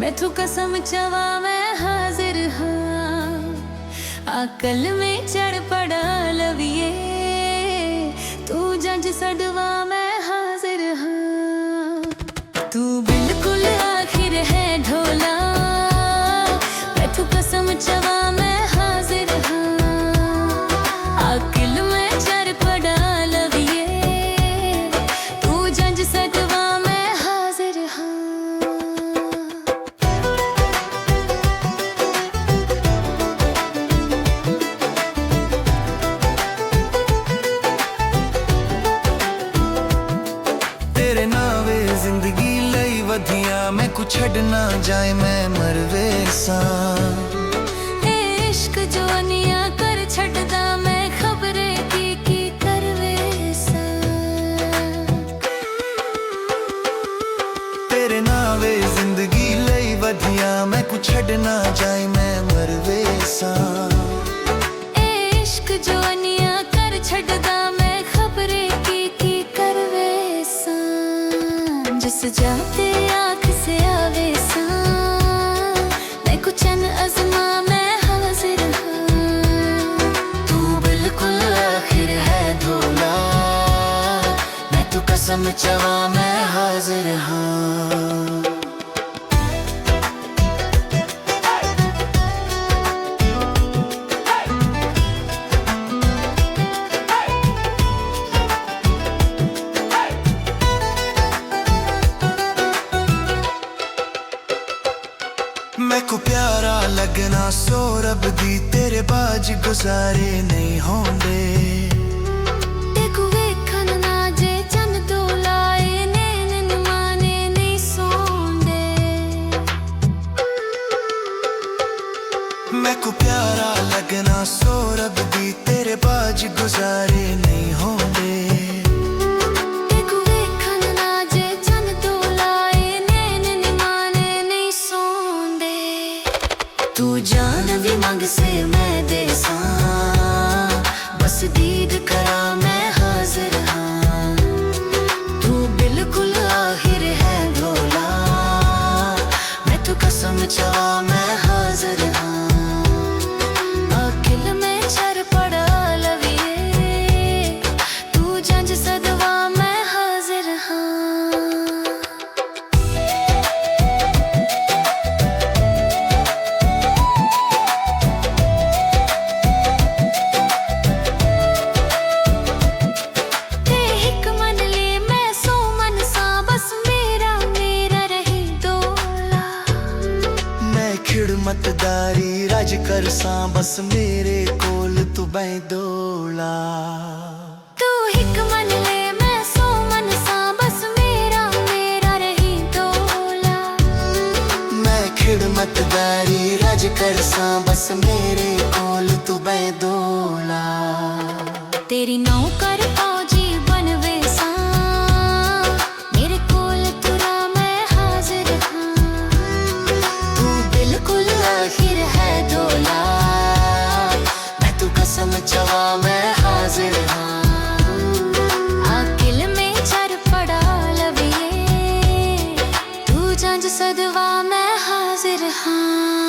मैं तू कसम चवा मैं हाजिर हाँ, अकल में चढ़ पड़ा लविए, तू जंज सडवा मैं हाजिर हाँ। तू बिल्कुल आखिर है ढोला, मैं तू कसम चवा मैं हाजिर हाँ, अकल में चढ़ पड़ा लविए, तू जंज सडवा मैं हाजिर हाँ। तेरे नावे जिंदगी लई वधिया, मैं कुछ छड़ ना जाए मैं मरवे सा। इश्क जो अनिया कर छड़दा मैं खबरे की करवे सा। तेरे नावे जिंदगी लई वधिया, मैं कुछ छड़ ना जाए मैं मरवे सा। इश्क जो अनिया कर छड़दा मैं खबरे की करवे सा। जिस जाते आँख से आवे सा, मैं कुछ अन अज़मा मैं हाजिर हाँ। तू बिल्कुल आखिर है ढोला, मैं तू कसम चवा मैं हाजिर हाँ। मैं को प्यारा लगना सो रब दी, तेरे बाज गुजारे नहीं होंदे। देखो वेखन ना जे चन तो लाए, नैन माने नहीं सोंदे। मैं को प्यारा लगना सो रब दी, तेरे बाज गुजारे नहीं होंदे। तू जान भी मांग से मैं दे सा, बस दीद करा मैं हाजिर हाँ। तू बिल्कुल आखिर है ढोला, मैं तू कसम चवा मैं हाजिर हाँ। अकिल में चढ़ पड़ा लविए, तू जंज सदवा मैं हाजिर हाँ। मतदारी राज कर सा, बस मेरे कोल तू बैंदोला। तू हिक मन ले मैं सो मन सा, बस मेरा रही डोला। मैं खिड़ मतदारी राज कर सा, बस मेरे कोल तू बैंदोला। तेरी नौकर फौजी बनवे सा, मेरे कोल तुरा मैं हाजिर हाँ। तू बिल्कुल आखिर है ढोला, मैं तू कसम चवा मैं हाजिर हाँ। अकिल में चढ़ पड़ा लविए, तू जंज सदवा मैं हाजिर हाँ।